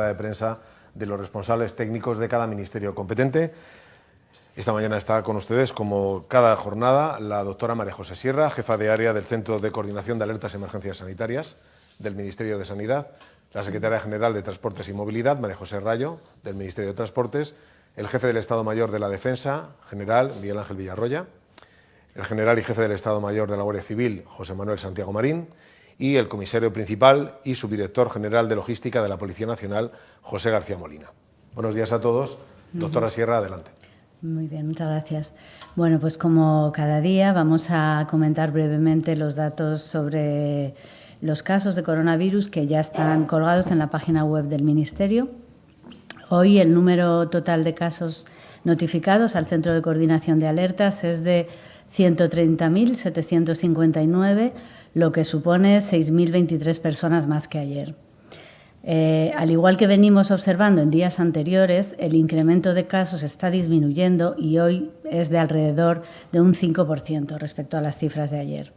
rueda de prensa de los responsables técnicos de cada ministerio competente. Esta mañana está con ustedes, como cada jornada, la doctora María José Sierra, jefa de área del Centro de Coordinación de Alertas y Emergencias Sanitarias del Ministerio de Sanidad, la secretaria general de Transportes y Movilidad, María José Rayo, del Ministerio de Transportes, el jefe del Estado Mayor de la Defensa, general Miguel Ángel Villarroya, el general y jefe del Estado Mayor de la Guardia Civil, José Manuel Santiago Marín, y el comisario principal y subdirector general de Logística de la Policía Nacional, José García Molina. Buenos días a todos. Doctora Sierra, adelante. Muy bien, muchas gracias. Bueno, pues como cada día vamos a comentar brevemente los datos sobre los casos de coronavirus que ya están colgados en la página web del Ministerio. Hoy el número total de casos notificados al Centro de Coordinación de Alertas es de 130.759, lo que supone 6.023 personas más que ayer. Al igual que venimos observando en días anteriores, el incremento de casos está disminuyendo y hoy es de alrededor de un 5% respecto a las cifras de ayer.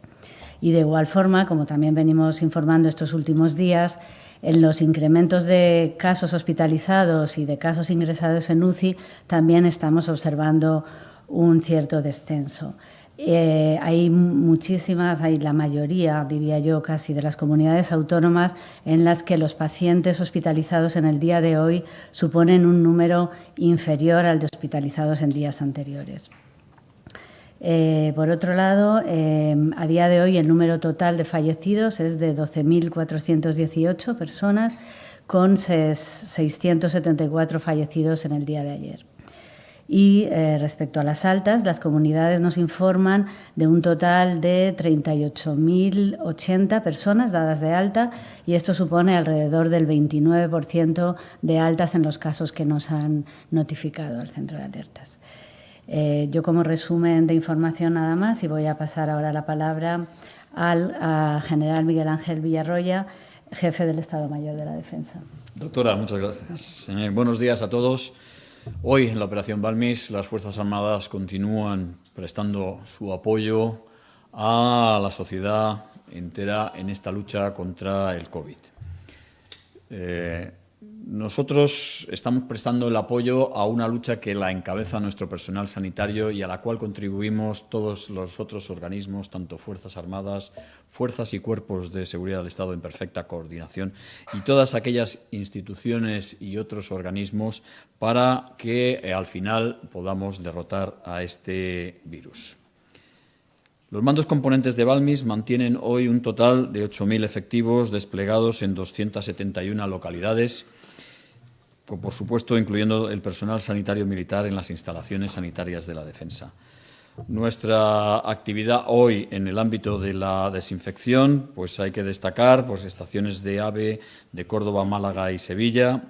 Y de igual forma, como también venimos informando estos últimos días, en los incrementos de casos hospitalizados y de casos ingresados en UCI también estamos observando un cierto descenso. Hay muchísimas, hay la mayoría, diría yo, casi de las comunidades autónomas en las que los pacientes hospitalizados en el día de hoy suponen un número inferior al de hospitalizados en días anteriores. Por otro lado, a día de hoy el número total de fallecidos es de 12.418 personas, con 674 fallecidos en el día de ayer. Y respecto a las altas, las comunidades nos informan de un total de 38.080 personas dadas de alta y esto supone alrededor del 29% de altas en los casos que nos han notificado al centro de alertas. Yo como resumen de información nada más y voy a pasar ahora la palabra al general Miguel Ángel Villarroya, jefe del Estado Mayor de la Defensa. Doctora, muchas gracias. Buenos días a todos. Hoy, en la Operación Balmis, las Fuerzas Armadas continúan prestando su apoyo a la sociedad entera en esta lucha contra el COVID. Nosotros estamos prestando el apoyo a una lucha que la encabeza nuestro personal sanitario y a la cual contribuimos todos los otros organismos, tanto Fuerzas Armadas, fuerzas y cuerpos de seguridad del Estado en perfecta coordinación y todas aquellas instituciones y otros organismos para que al final podamos derrotar a este virus. Los mandos componentes de Balmis mantienen hoy un total de 8.000 efectivos desplegados en 271 localidades, por supuesto, incluyendo el personal sanitario militar en las instalaciones sanitarias de la defensa. Nuestra actividad hoy en el ámbito de la desinfección, pues hay que destacar estaciones de AVE de Córdoba, Málaga y Sevilla,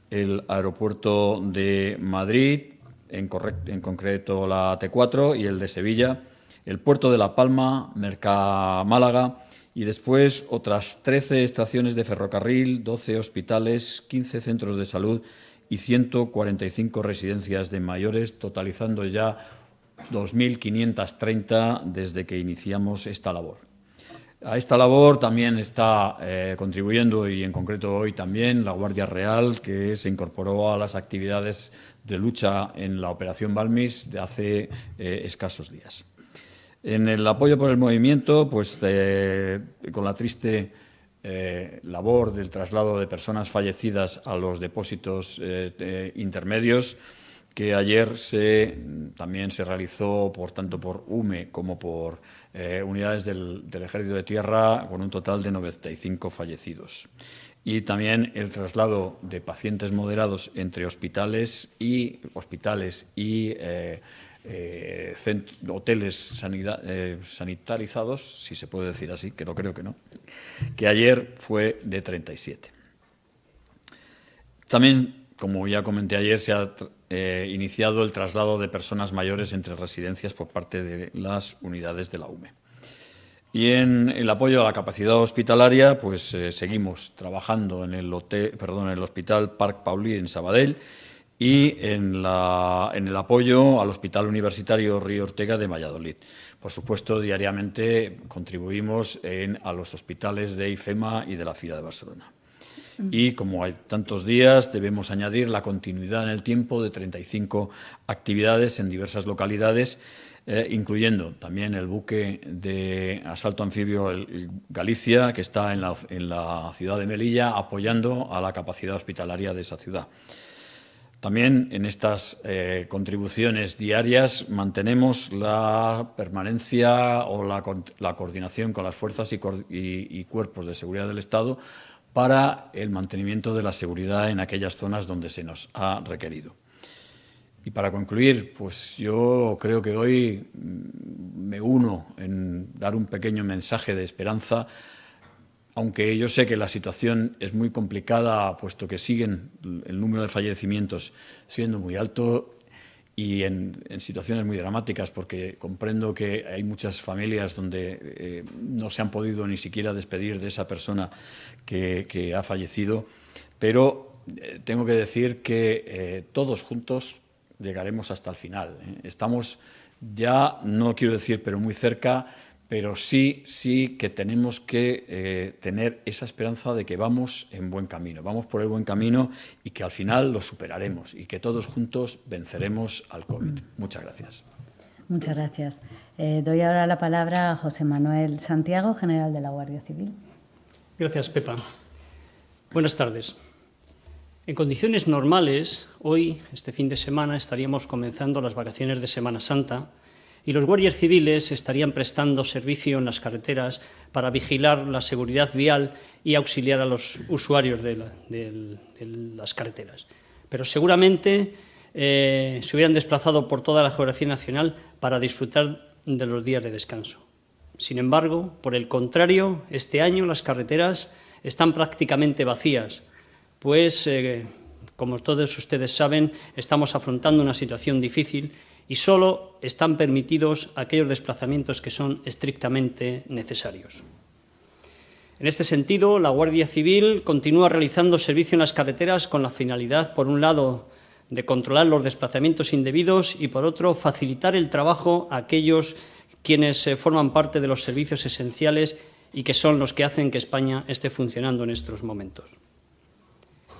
el aeropuerto de Madrid, en concreto la T4 y el de Sevilla, el puerto de La Palma, Mercamálaga, y después otras 13 estaciones de ferrocarril, 12 hospitales, 15 centros de salud y 145 residencias de mayores, totalizando ya 2.530 desde que iniciamos esta labor. A esta labor también está contribuyendo, y en concreto hoy también, la Guardia Real, que se incorporó a las actividades de lucha en la Operación Balmis de hace escasos días. En el apoyo por el movimiento, pues con la triste labor del traslado de personas fallecidas a los depósitos intermedios, que ayer también se realizó tanto por UME como por unidades del Ejército de Tierra, con un total de 95 fallecidos. Y también el traslado de pacientes moderados entre hospitales y hoteles sanitarizados, si se puede decir así, que no creo que no, que ayer fue de 37. También, como ya comenté ayer, se ha iniciado el traslado de personas mayores entre residencias por parte de las unidades de la UME. Y en el apoyo a la capacidad hospitalaria, pues seguimos trabajando en el Hospital Parc Paulí en Sabadell, y en el apoyo al Hospital Universitario Río Ortega de Valladolid. Por supuesto, diariamente contribuimos a los hospitales de IFEMA y de la FIRA de Barcelona. y, como hay tantos días, debemos añadir la continuidad en el tiempo de 35 actividades en diversas localidades, incluyendo también el buque de asalto anfibio el Galicia, que está en la ciudad de Melilla, apoyando a la capacidad hospitalaria de esa ciudad. También en estas contribuciones diarias mantenemos la permanencia o la coordinación con las fuerzas y cuerpos de seguridad del Estado para el mantenimiento de la seguridad en aquellas zonas donde se nos ha requerido. Y para concluir, pues yo creo que hoy me uno en dar un pequeño mensaje de esperanza, aunque yo sé que la situación es muy complicada, puesto que el número de fallecimientos siendo muy alto y en situaciones muy dramáticas, porque comprendo que hay muchas familias donde no se han podido ni siquiera despedir de esa persona que ha fallecido, pero tengo que decir que todos juntos llegaremos hasta el final. Estamos ya, no quiero decir, pero muy cerca, pero sí que tenemos que tener esa esperanza de que vamos en buen camino, vamos por el buen camino y que al final lo superaremos y que todos juntos venceremos al COVID. Muchas gracias. Muchas gracias. Doy ahora la palabra a José Manuel Santiago, general de la Guardia Civil. Gracias, Pepa. Buenas tardes. En condiciones normales, hoy, este fin de semana, estaríamos comenzando las vacaciones de Semana Santa y los guardias civiles estarían prestando servicio en las carreteras para vigilar la seguridad vial y auxiliar a los usuarios de las carreteras. Pero seguramente se hubieran desplazado por toda la geografía nacional para disfrutar de los días de descanso. Sin embargo, por el contrario, este año las carreteras están prácticamente vacías, pues, como todos ustedes saben, estamos afrontando una situación difícil y solo están permitidos aquellos desplazamientos que son estrictamente necesarios. En este sentido, la Guardia Civil continúa realizando servicio en las carreteras con la finalidad, por un lado, de controlar los desplazamientos indebidos y, por otro, facilitar el trabajo a aquellos quienes forman parte de los servicios esenciales y que son los que hacen que España esté funcionando en estos momentos.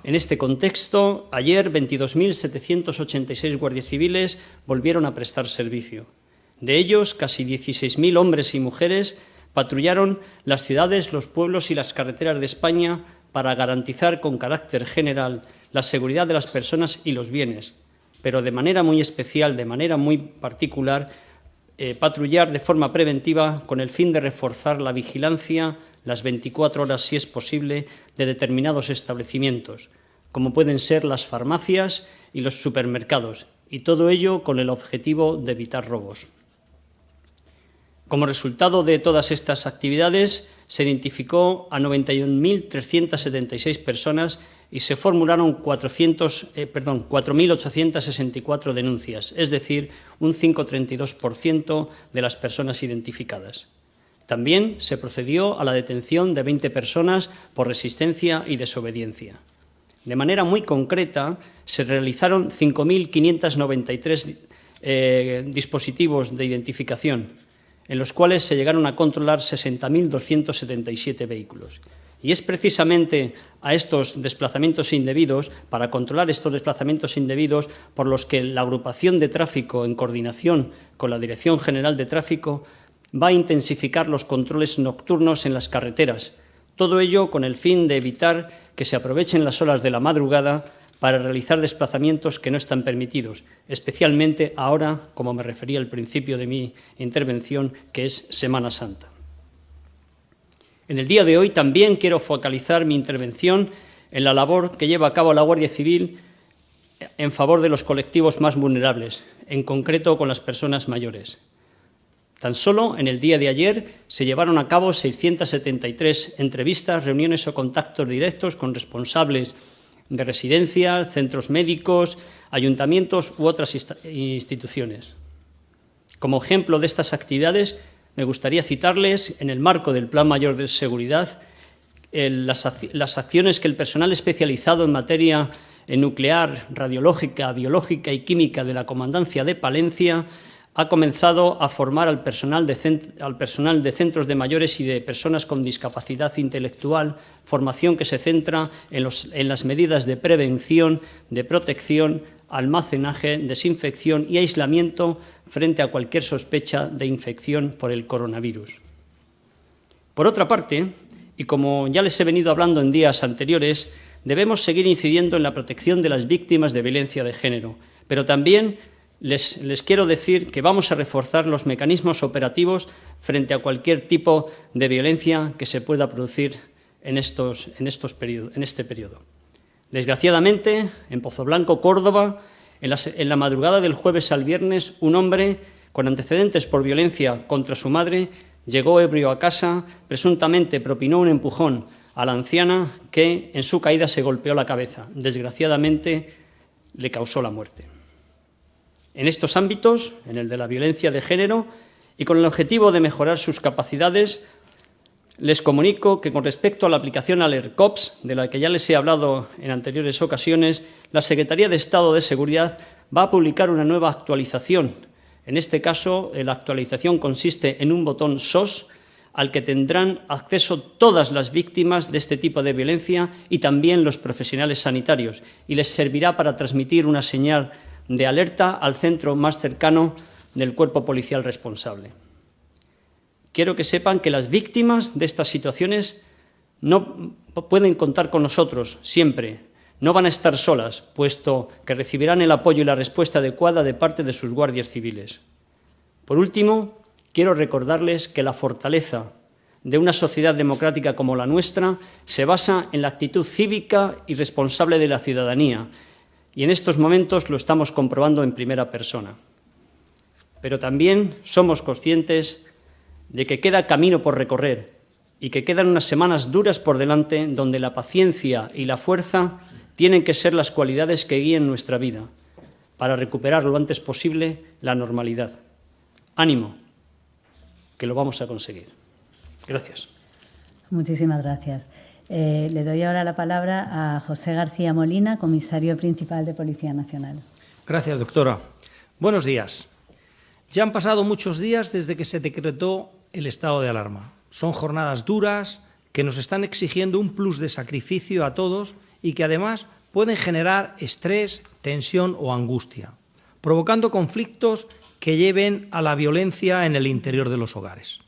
En este contexto, ayer 22.786 guardias civiles volvieron a prestar servicio. De ellos, casi 16.000 hombres y mujeres patrullaron las ciudades, los pueblos y las carreteras de España para garantizar con carácter general la seguridad de las personas y los bienes, pero de manera muy especial, de manera muy particular, patrullar de forma preventiva con el fin de reforzar la vigilancia las 24 horas, si es posible, de determinados establecimientos, como pueden ser las farmacias y los supermercados, y todo ello con el objetivo de evitar robos. Como resultado de todas estas actividades, se identificó a 91.376 personas y se formularon 4.864 denuncias, es decir, un 5,32% de las personas identificadas. También se procedió a la detención de 20 personas por resistencia y desobediencia. De manera muy concreta, se realizaron 5.593 dispositivos de identificación, en los cuales se llegaron a controlar 60.277 vehículos. Y es precisamente a estos desplazamientos indebidos, para controlar estos desplazamientos indebidos, por los que la agrupación de tráfico, en coordinación con la Dirección General de Tráfico, va a intensificar los controles nocturnos en las carreteras, todo ello con el fin de evitar que se aprovechen las horas de la madrugada para realizar desplazamientos que no están permitidos, especialmente ahora, como me refería al principio de mi intervención, que es Semana Santa. En el día de hoy también quiero focalizar mi intervención en la labor que lleva a cabo la Guardia Civil en favor de los colectivos más vulnerables, en concreto con las personas mayores. Tan solo en el día de ayer se llevaron a cabo 673 entrevistas, reuniones o contactos directos con responsables de residencias, centros médicos, ayuntamientos u otras instituciones. Como ejemplo de estas actividades, me gustaría citarles, en el marco del Plan Mayor de Seguridad, las acciones que el personal especializado en materia nuclear, radiológica, biológica y química de la Comandancia de Palencia ha comenzado a formar al personal de centros de mayores y de personas con discapacidad intelectual, formación que se centra en las medidas de prevención, de protección, almacenaje, desinfección y aislamiento frente a cualquier sospecha de infección por el coronavirus. Por otra parte, y como ya les he venido hablando en días anteriores, debemos seguir incidiendo en la protección de las víctimas de violencia de género, pero también les quiero decir que vamos a reforzar los mecanismos operativos frente a cualquier tipo de violencia que se pueda producir en este periodo. Desgraciadamente, en Pozoblanco, Córdoba, en la madrugada del jueves al viernes, un hombre con antecedentes por violencia contra su madre llegó ebrio a casa, presuntamente propinó un empujón a la anciana que en su caída se golpeó la cabeza. Desgraciadamente, le causó la muerte. En estos ámbitos, en el de la violencia de género, y con el objetivo de mejorar sus capacidades, les comunico que con respecto a la aplicación AlertCops, de la que ya les he hablado en anteriores ocasiones, la Secretaría de Estado de Seguridad va a publicar una nueva actualización. En este caso, la actualización consiste en un botón SOS al que tendrán acceso todas las víctimas de este tipo de violencia y también los profesionales sanitarios, y les servirá para transmitir una señal de alerta al centro más cercano del cuerpo policial responsable. Quiero que sepan que las víctimas de estas situaciones no pueden contar con nosotros siempre, no van a estar solas, puesto que recibirán el apoyo y la respuesta adecuada de parte de sus guardias civiles. Por último, quiero recordarles que la fortaleza de una sociedad democrática como la nuestra se basa en la actitud cívica y responsable de la ciudadanía, y en estos momentos lo estamos comprobando en primera persona. Pero también somos conscientes de que queda camino por recorrer y que quedan unas semanas duras por delante donde la paciencia y la fuerza tienen que ser las cualidades que guíen nuestra vida para recuperar lo antes posible la normalidad. Ánimo, que lo vamos a conseguir. Gracias. Muchísimas gracias. Le doy ahora la palabra a José García Molina, comisario principal de Policía Nacional. Gracias, doctora. Buenos días. Ya han pasado muchos días desde que se decretó el estado de alarma. Son jornadas duras que nos están exigiendo un plus de sacrificio a todos y que además pueden generar estrés, tensión o angustia, provocando conflictos que lleven a la violencia en el interior de los hogares.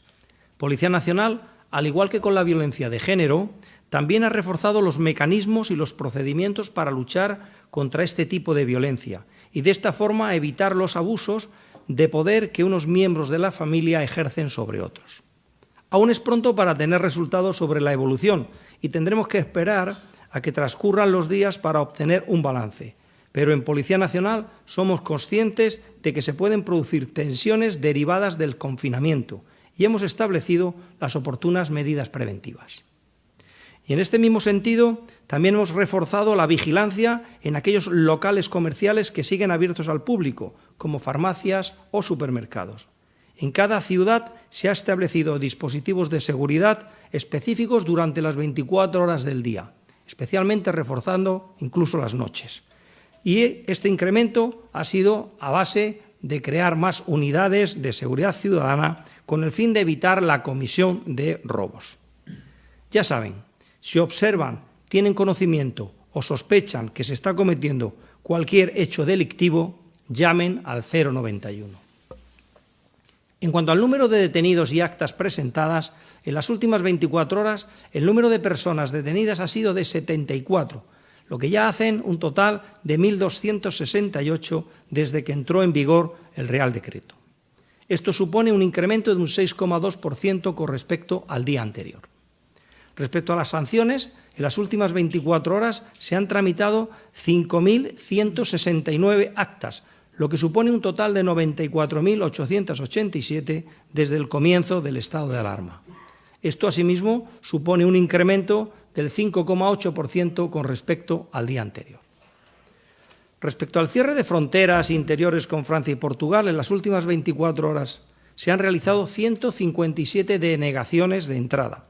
Policía Nacional, al igual que con la violencia de género, también ha reforzado los mecanismos y los procedimientos para luchar contra este tipo de violencia y de esta forma evitar los abusos de poder que unos miembros de la familia ejercen sobre otros. Aún es pronto para tener resultados sobre la evolución y tendremos que esperar a que transcurran los días para obtener un balance. Pero en Policía Nacional somos conscientes de que se pueden producir tensiones derivadas del confinamiento y hemos establecido las oportunas medidas preventivas. Y en este mismo sentido, también hemos reforzado la vigilancia en aquellos locales comerciales que siguen abiertos al público, como farmacias o supermercados. En cada ciudad se ha establecido dispositivos de seguridad específicos durante las 24 horas del día, especialmente reforzando incluso las noches. Y este incremento ha sido a base de crear más unidades de seguridad ciudadana con el fin de evitar la comisión de robos. Ya saben, si observan, tienen conocimiento o sospechan que se está cometiendo cualquier hecho delictivo, llamen al 091. En cuanto al número de detenidos y actas presentadas, en las últimas 24 horas el número de personas detenidas ha sido de 74, lo que ya hacen un total de 1.268 desde que entró en vigor el Real Decreto. Esto supone un incremento de un 6,2% con respecto al día anterior. Respecto a las sanciones, en las últimas 24 horas se han tramitado 5.169 actas, lo que supone un total de 94.887 desde el comienzo del estado de alarma. Esto, asimismo, supone un incremento del 5,8% con respecto al día anterior. Respecto al cierre de fronteras interiores con Francia y Portugal, en las últimas 24 horas se han realizado 157 denegaciones de entrada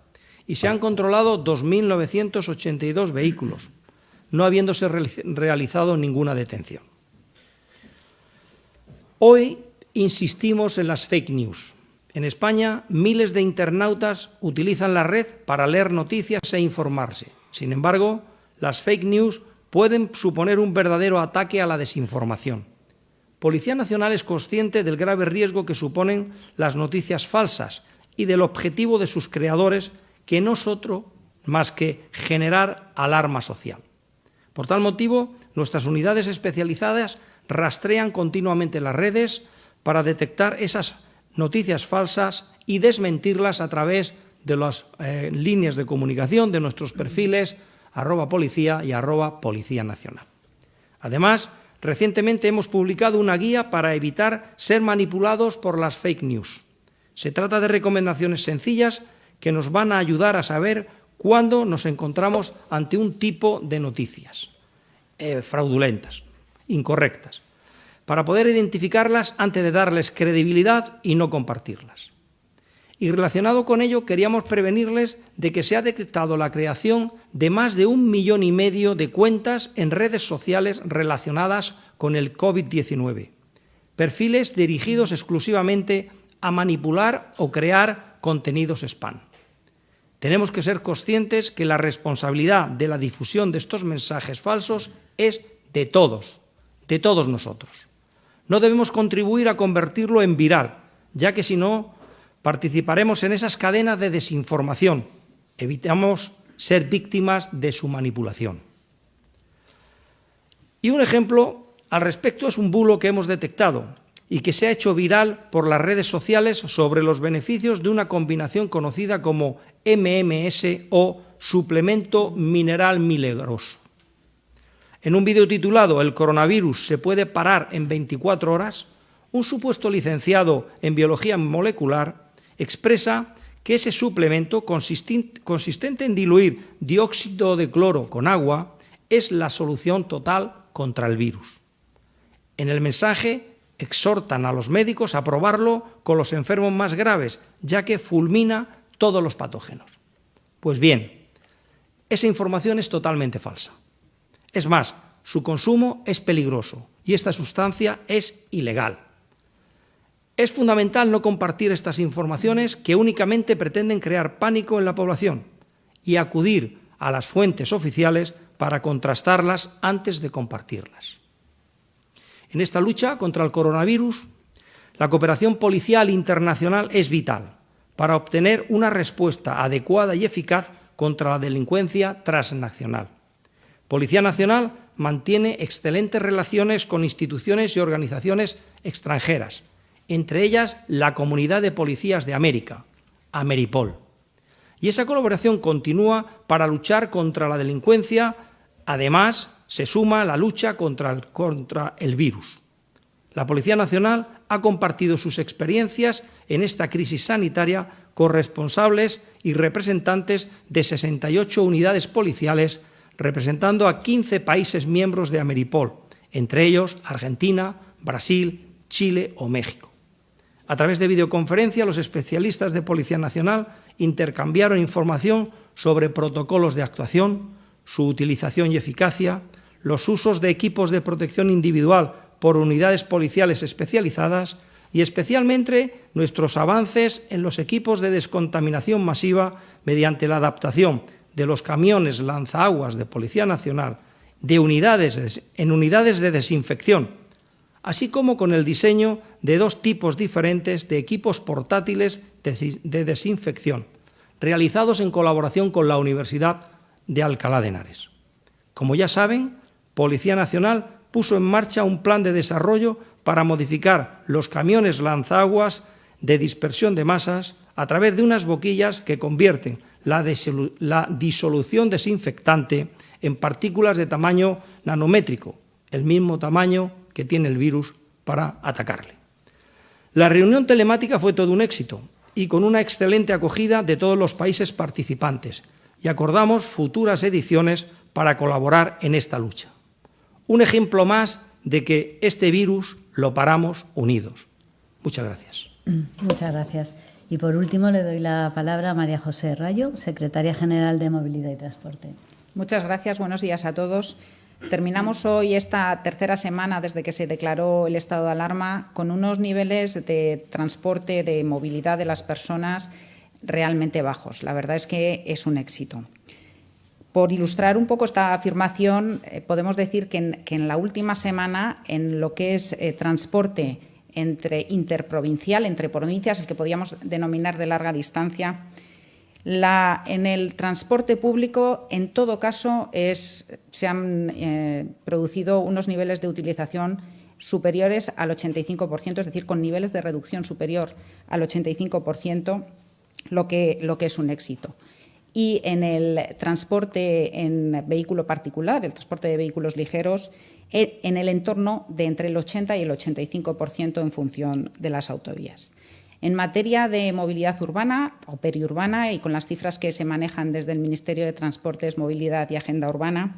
y se han controlado 2.982 vehículos, no habiéndose realizado ninguna detención. Hoy insistimos en las fake news. En España, miles de internautas utilizan la red para leer noticias e informarse. Sin embargo, las fake news pueden suponer un verdadero ataque a la desinformación. Policía Nacional es consciente del grave riesgo que suponen las noticias falsas y del objetivo de sus creadores, que no es otro más que generar alarma social. Por tal motivo, nuestras unidades especializadas rastrean continuamente las redes para detectar esas noticias falsas y desmentirlas a través de las líneas de comunicación de nuestros perfiles @policía y @Policía Nacional. Además, recientemente hemos publicado una guía para evitar ser manipulados por las fake news. Se trata de recomendaciones sencillas que nos van a ayudar a saber cuándo nos encontramos ante un tipo de noticias fraudulentas, incorrectas, para poder identificarlas antes de darles credibilidad y no compartirlas. Y relacionado con ello, queríamos prevenirles de que se ha detectado la creación de más de 1,5 millones de cuentas en redes sociales relacionadas con el COVID-19, perfiles dirigidos exclusivamente a manipular o crear contenidos spam. Tenemos que ser conscientes que la responsabilidad de la difusión de estos mensajes falsos es de todos nosotros. No debemos contribuir a convertirlo en viral, ya que si no, participaremos en esas cadenas de desinformación. Evitamos ser víctimas de su manipulación. Y un ejemplo al respecto es un bulo que hemos detectado y que se ha hecho viral por las redes sociales sobre los beneficios de una combinación conocida como MMS o suplemento mineral milagroso. En un vídeo titulado «El coronavirus se puede parar en 24 horas», un supuesto licenciado en biología molecular expresa que ese suplemento, consistente en diluir dióxido de cloro con agua, es la solución total contra el virus. En el mensaje exhortan a los médicos a probarlo con los enfermos más graves, ya que fulmina todos los patógenos. Pues bien, esa información es totalmente falsa. Es más, su consumo es peligroso y esta sustancia es ilegal. Es fundamental no compartir estas informaciones que únicamente pretenden crear pánico en la población y acudir a las fuentes oficiales para contrastarlas antes de compartirlas. En esta lucha contra el coronavirus, la cooperación policial internacional es vital para obtener una respuesta adecuada y eficaz contra la delincuencia transnacional. Policía Nacional mantiene excelentes relaciones con instituciones y organizaciones extranjeras, entre ellas la Comunidad de Policías de América, Ameripol. Y esa colaboración continúa para luchar contra la delincuencia. Además, se suma la lucha contra el virus. La Policía Nacional ha compartido sus experiencias en esta crisis sanitaria con responsables y representantes de 68 unidades policiales, representando a 15 países miembros de Ameripol, entre ellos Argentina, Brasil, Chile o México. A través de videoconferencia, los especialistas de Policía Nacional intercambiaron información sobre protocolos de actuación, su utilización y eficacia, los usos de equipos de protección individual por unidades policiales especializadas y especialmente nuestros avances en los equipos de descontaminación masiva mediante la adaptación de los camiones lanzaguas de Policía Nacional en unidades de desinfección, así como con el diseño de 2 tipos diferentes de equipos portátiles de desinfección, realizados en colaboración con la Universidad de Alcalá de Henares. Como ya saben, Policía Nacional puso en marcha un plan de desarrollo para modificar los camiones lanzaguas de dispersión de masas a través de unas boquillas que convierten la disolución desinfectante en partículas de tamaño nanométrico, el mismo tamaño que tiene el virus para atacarle. La reunión telemática fue todo un éxito y con una excelente acogida de todos los países participantes, y acordamos futuras ediciones para colaborar en esta lucha. Un ejemplo más de que este virus lo paramos unidos. Muchas gracias. Muchas gracias. Y por último le doy la palabra a María José Rayo, secretaria general de Movilidad y Transporte. Muchas gracias. Buenos días a todos. Terminamos hoy esta tercera semana desde que se declaró el estado de alarma con unos niveles de transporte, de movilidad de las personas realmente bajos. La verdad es que es un éxito. Por ilustrar un poco esta afirmación, podemos decir que en la última semana, en lo que es transporte interprovincial, entre provincias, el que podíamos denominar de larga distancia, en el transporte público, en todo caso, se han producido unos niveles de utilización superiores al 85%, es decir, con niveles de reducción superior al 85%, lo que es un éxito. Y en el transporte en vehículo particular, el transporte de vehículos ligeros, en el entorno de entre el 80 y el 85% en función de las autovías. En materia de movilidad urbana o periurbana, y con las cifras que se manejan desde el Ministerio de Transportes, Movilidad y Agenda Urbana,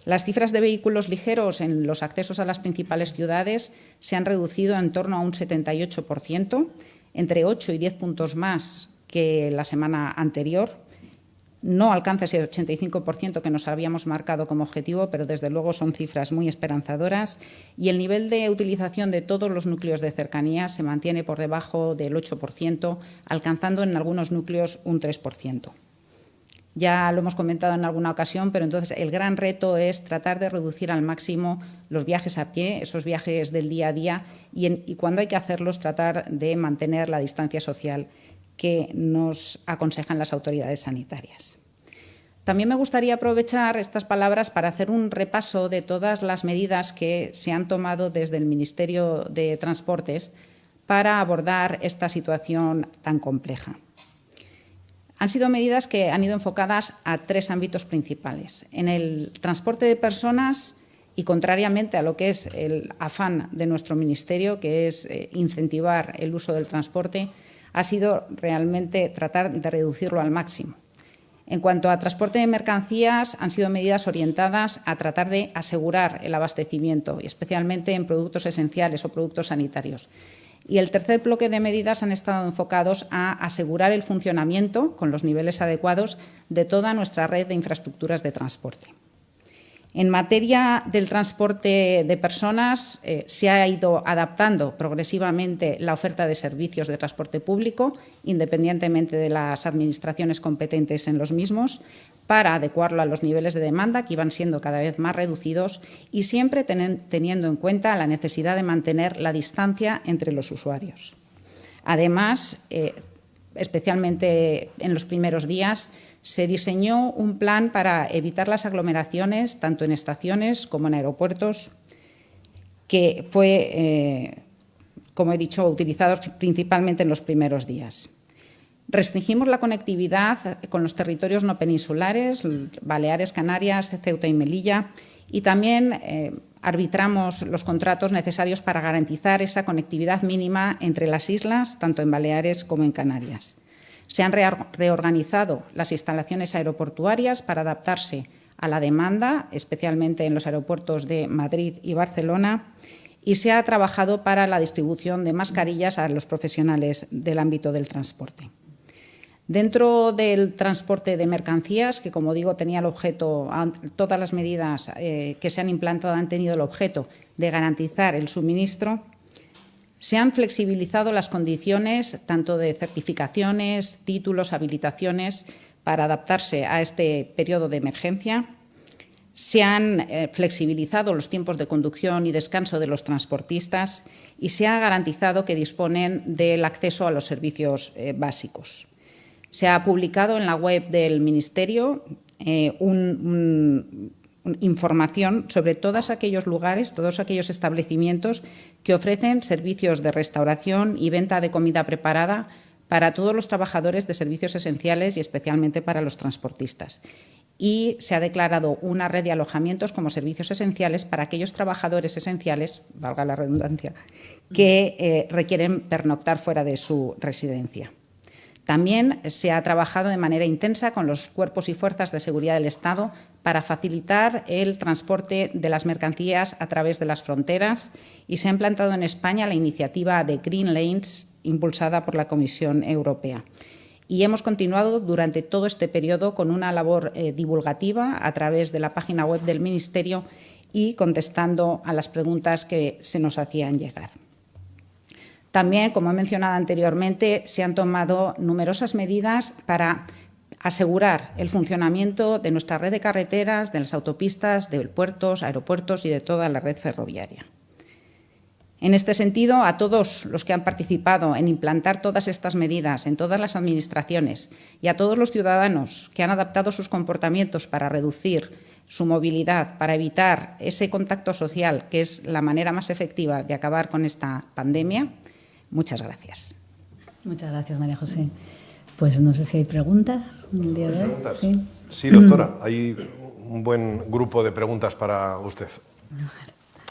las cifras de vehículos ligeros en los accesos a las principales ciudades se han reducido en torno a un 78%, entre 8 y 10 puntos más que la semana anterior. No alcanza ese 85% que nos habíamos marcado como objetivo, pero desde luego son cifras muy esperanzadoras, y el nivel de utilización de todos los núcleos de cercanía se mantiene por debajo del 8%, alcanzando en algunos núcleos un 3%. Ya lo hemos comentado en alguna ocasión, pero entonces el gran reto es tratar de reducir al máximo los viajes a pie, esos viajes del día a día, y cuando hay que hacerlos tratar de mantener la distancia social que nos aconsejan las autoridades sanitarias. También me gustaría aprovechar estas palabras para hacer un repaso de todas las medidas que se han tomado desde el Ministerio de Transportes para abordar esta situación tan compleja. Han sido medidas que han ido enfocadas a 3 ámbitos principales. En el transporte de personas, y contrariamente a lo que es el afán de nuestro Ministerio, que es incentivar el uso del transporte, ha sido realmente tratar de reducirlo al máximo. En cuanto a transporte de mercancías, han sido medidas orientadas a tratar de asegurar el abastecimiento, especialmente en productos esenciales o productos sanitarios. Y el tercer bloque de medidas han estado enfocados a asegurar el funcionamiento, con los niveles adecuados, de toda nuestra red de infraestructuras de transporte. En materia del transporte de personas, se ha ido adaptando progresivamente la oferta de servicios de transporte público, independientemente de las administraciones competentes en los mismos, para adecuarlo a los niveles de demanda, que iban siendo cada vez más reducidos, y siempre teniendo en cuenta la necesidad de mantener la distancia entre los usuarios. Además, especialmente en los primeros días, se diseñó un plan para evitar las aglomeraciones, tanto en estaciones como en aeropuertos, que fue, como he dicho, utilizado principalmente en los primeros días. Restringimos la conectividad con los territorios no peninsulares, Baleares, Canarias, Ceuta y Melilla, y también arbitramos los contratos necesarios para garantizar esa conectividad mínima entre las islas, tanto en Baleares como en Canarias. Se han reorganizado las instalaciones aeroportuarias para adaptarse a la demanda, especialmente en los aeropuertos de Madrid y Barcelona, y se ha trabajado para la distribución de mascarillas a los profesionales del ámbito del transporte. Dentro del transporte de mercancías, que como digo tenía el objeto, todas las medidas que se han implantado han tenido el objeto de garantizar el suministro, se han flexibilizado las condiciones tanto de certificaciones, títulos, habilitaciones para adaptarse a este periodo de emergencia. Se han flexibilizado los tiempos de conducción y descanso de los transportistas y se ha garantizado que disponen del acceso a los servicios básicos. Se ha publicado en la web del Ministerio información sobre todos aquellos lugares, todos aquellos establecimientos que ofrecen servicios de restauración y venta de comida preparada para todos los trabajadores de servicios esenciales y especialmente para los transportistas. Y se ha declarado una red de alojamientos como servicios esenciales para aquellos trabajadores esenciales, valga la redundancia, que requieren pernoctar fuera de su residencia. También se ha trabajado de manera intensa con los cuerpos y fuerzas de seguridad del Estado para facilitar el transporte de las mercancías a través de las fronteras y se ha implantado en España la iniciativa de Green Lanes impulsada por la Comisión Europea. Y hemos continuado durante todo este periodo con una labor divulgativa a través de la página web del Ministerio y contestando a las preguntas que se nos hacían llegar. También, como he mencionado anteriormente, se han tomado numerosas medidas para asegurar el funcionamiento de nuestra red de carreteras, de las autopistas, de puertos, aeropuertos y de toda la red ferroviaria. En este sentido, a todos los que han participado en implantar todas estas medidas en todas las administraciones y a todos los ciudadanos que han adaptado sus comportamientos para reducir su movilidad, para evitar ese contacto social, que es la manera más efectiva de acabar con esta pandemia, muchas gracias. Muchas gracias, María José. Pues no sé si hay preguntas en el día de hoy. ¿Sí? Sí, doctora, hay un buen grupo de preguntas para usted.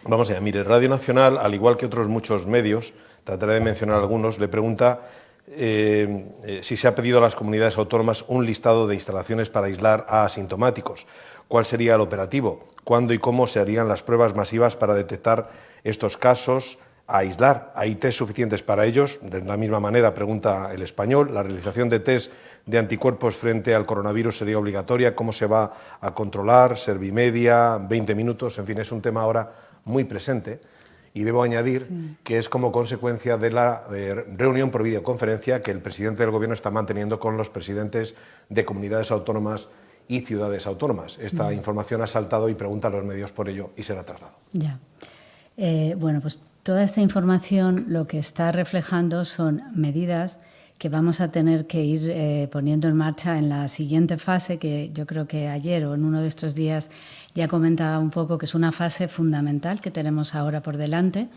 Vamos allá. Mire, Radio Nacional, al igual que otros muchos medios, trataré de mencionar algunos, le pregunta si se ha pedido a las comunidades autónomas un listado de instalaciones para aislar a asintomáticos. ¿Cuál sería el operativo? ¿Cuándo y cómo se harían las pruebas masivas para detectar estos casos a aislar? ¿Hay test suficientes para ellos? De la misma manera, pregunta El Español, ¿la realización de test de anticuerpos frente al coronavirus sería obligatoria? ¿Cómo se va a controlar? ¿Servimedia? ¿20 minutos? En fin, es un tema ahora muy presente. Y debo añadir que es como consecuencia de la reunión por videoconferencia que el presidente del Gobierno está manteniendo con los presidentes de comunidades autónomas y ciudades autónomas. Esta información ha saltado y pregunta a los medios por ello y será trasladado. Ya. Bueno, pues toda esta información lo que está reflejando son medidas que vamos a tener que ir poniendo en marcha en la siguiente fase, que yo creo que ayer o en uno de estos días ya comentaba un poco, que es una fase fundamental que tenemos ahora por delante,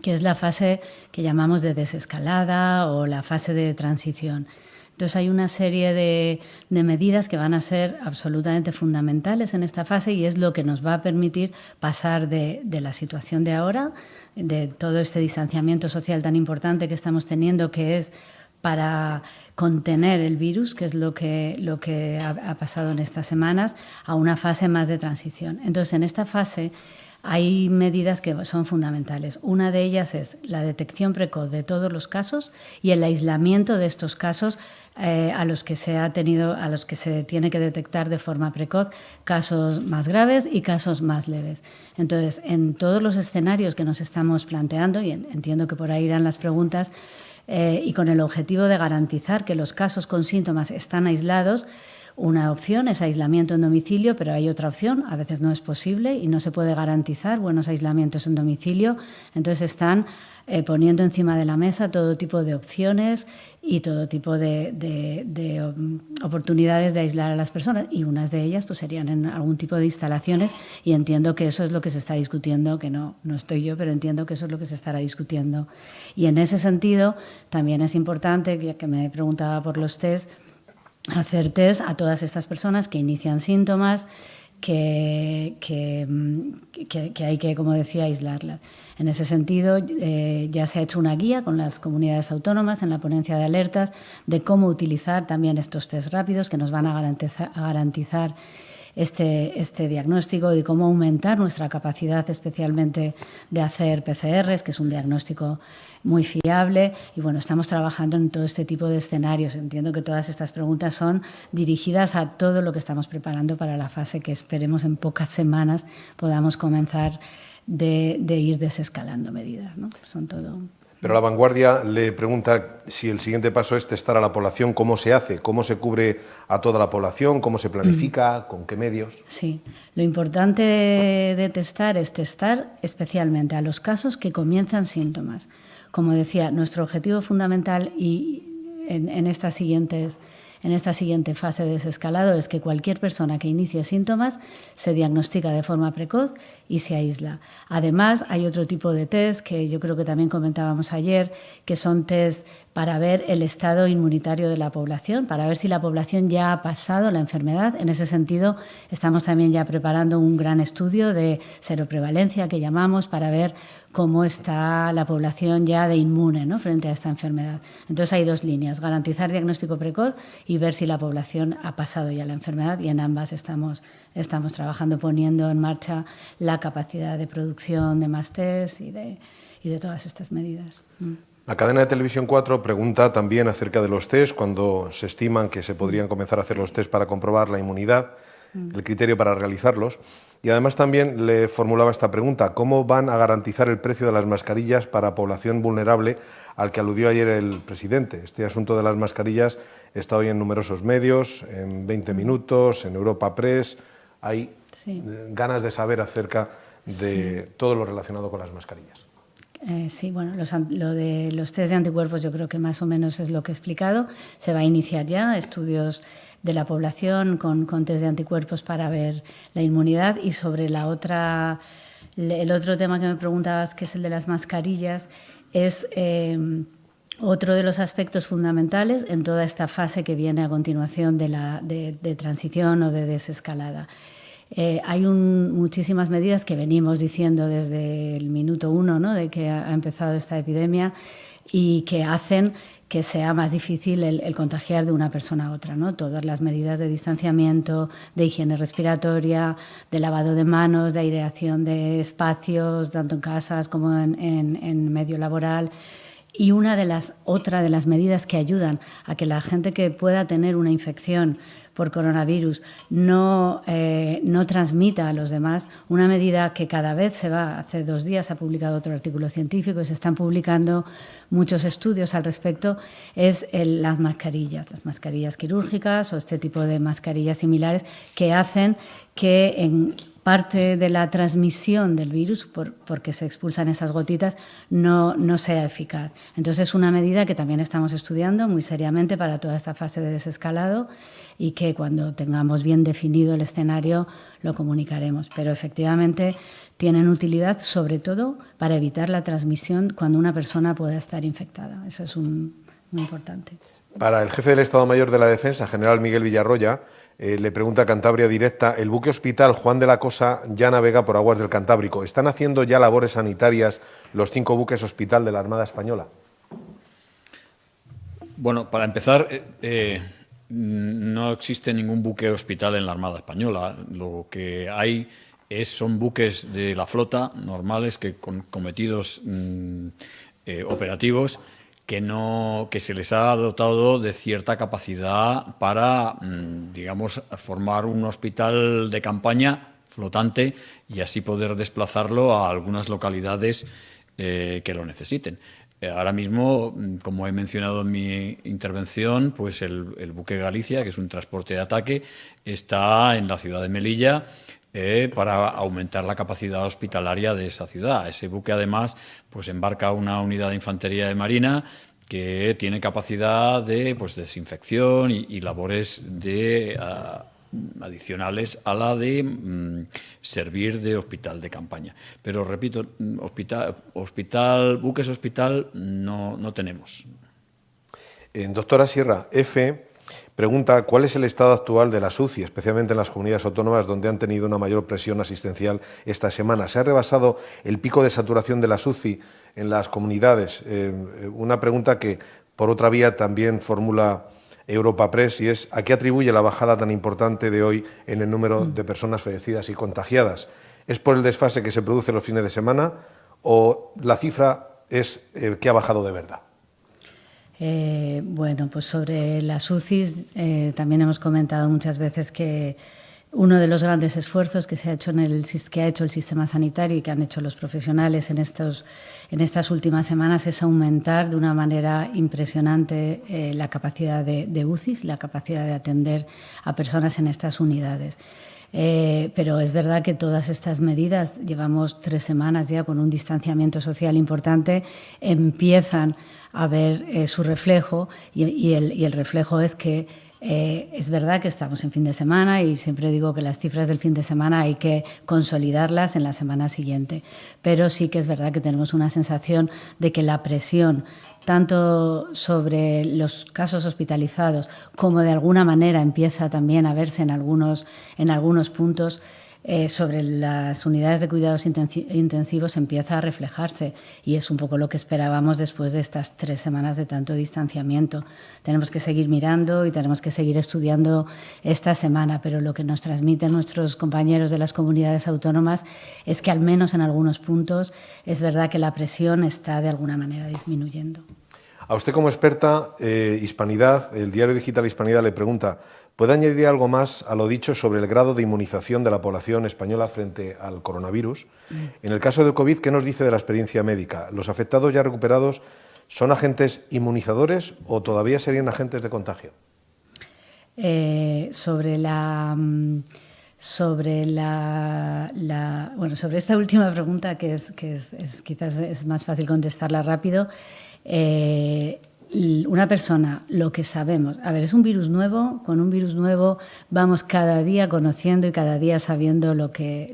que es la fase que llamamos de desescalada o la fase de transición. Entonces hay una serie de medidas que van a ser absolutamente fundamentales en esta fase y es lo que nos va a permitir pasar de la situación de ahora, de todo este distanciamiento social tan importante que estamos teniendo, que es para contener el virus, que es lo que ha pasado en estas semanas, a una fase más de transición. Entonces, en esta fase hay medidas que son fundamentales. Una de ellas es la detección precoz de todos los casos y el aislamiento de estos casos a los que se tiene que detectar de forma precoz casos más graves y casos más leves. Entonces, en todos los escenarios que nos estamos planteando, y entiendo que por ahí irán las preguntas, y con el objetivo de garantizar que los casos con síntomas están aislados. Una opción es aislamiento en domicilio, pero hay otra opción, a veces no es posible y no se puede garantizar buenos aislamientos en domicilio. Entonces están poniendo encima de la mesa todo tipo de opciones y todo tipo de oportunidades de aislar a las personas, y unas de ellas pues serían en algún tipo de instalaciones, y entiendo que eso es lo que se está discutiendo, que no estoy yo, pero entiendo que eso es lo que se estará discutiendo. Y en ese sentido también es importante, ya que me preguntaba por los test, hacer test a todas estas personas que inician síntomas, que hay que, como decía, aislarlas. En ese sentido, ya se ha hecho una guía con las comunidades autónomas en la ponencia de alertas de cómo utilizar también estos test rápidos que nos van a garantizar este diagnóstico, de cómo aumentar nuestra capacidad, especialmente de hacer PCRs, que es un diagnóstico muy fiable. Y bueno, estamos trabajando en todo este tipo de escenarios. Entiendo que todas estas preguntas son dirigidas a todo lo que estamos preparando para la fase que esperemos en pocas semanas podamos comenzar de ir desescalando medidas, ¿no? Son todo. Pero La Vanguardia le pregunta si el siguiente paso es testar a la población. ¿Cómo se hace? ¿Cómo se cubre a toda la población? ¿Cómo se planifica? ¿Con qué medios? Sí, lo importante de testar es testar especialmente a los casos que comienzan síntomas. Como decía, nuestro objetivo fundamental y en esta siguiente fase de desescalado es que cualquier persona que inicie síntomas se diagnostica de forma precoz y se aísla. Además, hay otro tipo de test que yo creo que también comentábamos ayer, que son test para ver el estado inmunitario de la población, para ver si la población ya ha pasado la enfermedad. En ese sentido, estamos también ya preparando un gran estudio de seroprevalencia, que llamamos, para ver cómo está la población ya de inmune, ¿no?, frente a esta enfermedad. Entonces hay dos líneas: garantizar diagnóstico precoz y ver si la población ha pasado ya la enfermedad, y en ambas estamos trabajando, poniendo en marcha la capacidad de producción de más test y de todas estas medidas. La cadena de Televisión 4 pregunta también acerca de los test, cuando se estiman que se podrían comenzar a hacer los test para comprobar la inmunidad, el criterio para realizarlos. Y además también le formulaba esta pregunta: ¿cómo van a garantizar el precio de las mascarillas para población vulnerable al que aludió ayer el presidente? Este asunto de las mascarillas está hoy en numerosos medios, en 20 minutos, en Europa Press. Hay ganas de saber acerca de todo lo relacionado con las mascarillas. Sí, bueno, lo de los test de anticuerpos yo creo que más o menos es lo que he explicado. Se va a iniciar ya estudios de la población con test de anticuerpos para ver la inmunidad. Y sobre el otro tema que me preguntabas, que es el de las mascarillas, es otro de los aspectos fundamentales en toda esta fase que viene a continuación de transición o de desescalada. Hay muchísimas medidas que venimos diciendo desde el minuto 1, ¿no?, de que ha empezado esta epidemia, y que hacen que sea más difícil el contagiar de una persona a otra, ¿no? Todas las medidas de distanciamiento, de higiene respiratoria, de lavado de manos, de aireación de espacios, tanto en casas como en medio laboral. Y otra de las medidas que ayudan a que la gente que pueda tener una infección por coronavirus no transmita a los demás, una medida que cada vez hace 2 días ha publicado otro artículo científico y se están publicando muchos estudios al respecto, es las mascarillas quirúrgicas o este tipo de mascarillas similares que hacen que en parte de la transmisión del virus, porque se expulsan esas gotitas, no sea eficaz. Entonces, es una medida que también estamos estudiando muy seriamente para toda esta fase de desescalado, y que cuando tengamos bien definido el escenario lo comunicaremos. Pero efectivamente tienen utilidad sobre todo para evitar la transmisión cuando una persona pueda estar infectada. Eso es muy importante. Para el jefe del Estado Mayor de la Defensa, general Miguel Villarroya, le pregunta Cantabria Directa: el buque hospital Juan de la Cosa ya navega por aguas del Cantábrico. ¿Están haciendo ya labores sanitarias los 5 buques hospital de la Armada Española? Bueno, para empezar, no existe ningún buque hospital en la Armada Española. Lo que hay son buques de la flota normales que con cometidos operativos que se les ha dotado de cierta capacidad para, digamos, formar un hospital de campaña flotante y así poder desplazarlo a algunas localidades que lo necesiten. Ahora mismo, como he mencionado en mi intervención, pues el buque Galicia, que es un transporte de ataque, está en la ciudad de Melilla para aumentar la capacidad hospitalaria de esa ciudad. Ese buque, además, pues embarca una unidad de infantería de marina que tiene capacidad de desinfección y labores adicionales a la de servir de hospital de campaña. Pero, repito, buques hospital no tenemos. Doctora Sierra, pregunta: ¿cuál es el estado actual de las UCI, especialmente en las comunidades autónomas donde han tenido una mayor presión asistencial esta semana? ¿Se ha rebasado el pico de saturación de las UCI en las comunidades? Una pregunta que, por otra vía, también formula Europa Press, y es: ¿a qué atribuye la bajada tan importante de hoy en el número de personas fallecidas y contagiadas? ¿Es por el desfase que se produce los fines de semana o la cifra es que ha bajado de verdad? Bueno, pues sobre las UCIs también hemos comentado muchas veces que uno de los grandes esfuerzos que ha hecho el sistema sanitario y que han hecho los profesionales en estas últimas semanas es aumentar de una manera impresionante la capacidad de UCIs, la capacidad de atender a personas en estas unidades. Pero es verdad que todas estas medidas, llevamos 3 semanas ya con un distanciamiento social importante, empiezan a ver su reflejo, y el reflejo es que es verdad que estamos en fin de semana, y siempre digo que las cifras del fin de semana hay que consolidarlas en la semana siguiente, pero sí que es verdad que tenemos una sensación de que la presión tanto sobre los casos hospitalizados como de alguna manera empieza también a verse en algunos puntos sobre las unidades de cuidados intensivos, empieza a reflejarse, y es un poco lo que esperábamos después de estas 3 semanas de tanto distanciamiento. Tenemos que seguir mirando y tenemos que seguir estudiando esta semana, pero lo que nos transmiten nuestros compañeros de las comunidades autónomas es que al menos en algunos puntos es verdad que la presión está de alguna manera disminuyendo. A usted, como experta, Hispanidad, el diario digital Hispanidad le pregunta ¿Puede añadir algo más a lo dicho sobre el grado de inmunización de la población española frente al coronavirus? En el caso del COVID, ¿qué nos dice de la experiencia médica? ¿Los afectados ya recuperados son agentes inmunizadores o todavía serían agentes de contagio? Sobre esta última pregunta, que quizás es más fácil contestarla rápido, una persona, lo que sabemos, a ver, es un virus nuevo, con un virus nuevo vamos cada día conociendo y cada día sabiendo lo que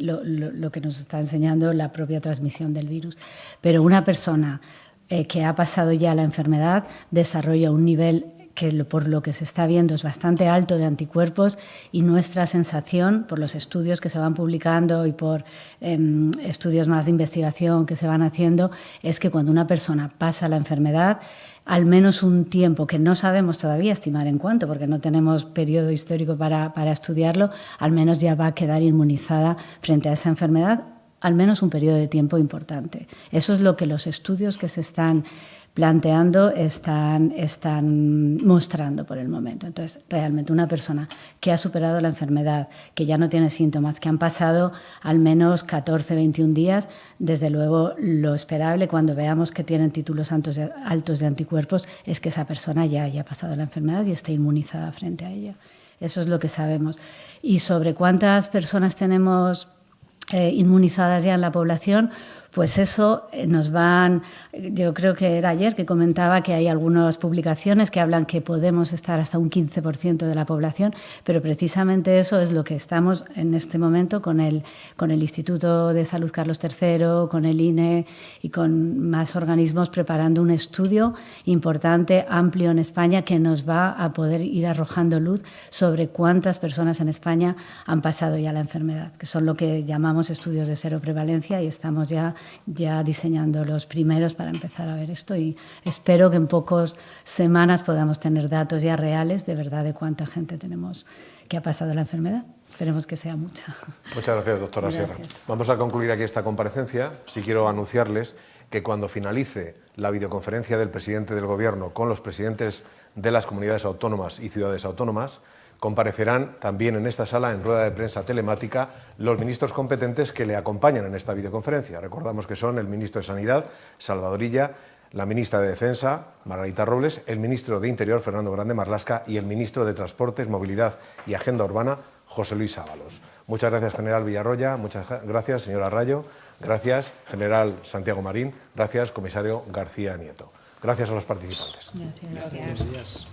nos está enseñando la propia transmisión del virus. Pero una persona que ha pasado ya la enfermedad desarrolla un nivel que por lo que se está viendo es bastante alto de anticuerpos, y nuestra sensación, por los estudios que se van publicando y por estudios más de investigación que se van haciendo, es que cuando una persona pasa la enfermedad, al menos un tiempo, que no sabemos todavía estimar en cuánto, porque no tenemos periodo histórico para estudiarlo, al menos ya va a quedar inmunizada frente a esa enfermedad, al menos un periodo de tiempo importante. Eso es lo que los estudios que se están planteando están mostrando por el momento. Entonces, realmente una persona que ha superado la enfermedad, que ya no tiene síntomas, que han pasado al menos 14, 21 días, desde luego lo esperable cuando veamos que tienen títulos altos de anticuerpos es que esa persona ya haya pasado la enfermedad y esté inmunizada frente a ella. Eso es lo que sabemos. Y sobre cuántas personas tenemos inmunizadas ya en la población, pues eso nos van, yo creo que era ayer que comentaba que hay algunas publicaciones que hablan que podemos estar hasta un 15% de la población, pero precisamente eso es lo que estamos en este momento con el Instituto de Salud Carlos III, con el INE y con más organismos preparando un estudio importante, amplio en España, que nos va a poder ir arrojando luz sobre cuántas personas en España han pasado ya la enfermedad, que son lo que llamamos estudios de seroprevalencia, y estamos ya diseñando los primeros para empezar a ver esto, y espero que en pocas semanas podamos tener datos ya reales de verdad de cuánta gente tenemos que ha pasado la enfermedad. Esperemos que sea mucha. Muchas gracias, doctora Sierra. Vamos a concluir aquí esta comparecencia. Sí quiero anunciarles que cuando finalice la videoconferencia del presidente del Gobierno con los presidentes de las comunidades autónomas y ciudades autónomas, comparecerán también en esta sala, en rueda de prensa telemática, los ministros competentes que le acompañan en esta videoconferencia. Recordamos que son el ministro de Sanidad, Salvador Illa, la ministra de Defensa, Margarita Robles, el ministro de Interior, Fernando Grande Marlaska, y el ministro de Transportes, Movilidad y Agenda Urbana, José Luis Ábalos. Muchas gracias, general Villarroya. Muchas gracias, señora Rayo. Gracias, general Santiago Marín. Gracias, comisario García Nieto. Gracias a los participantes. Gracias.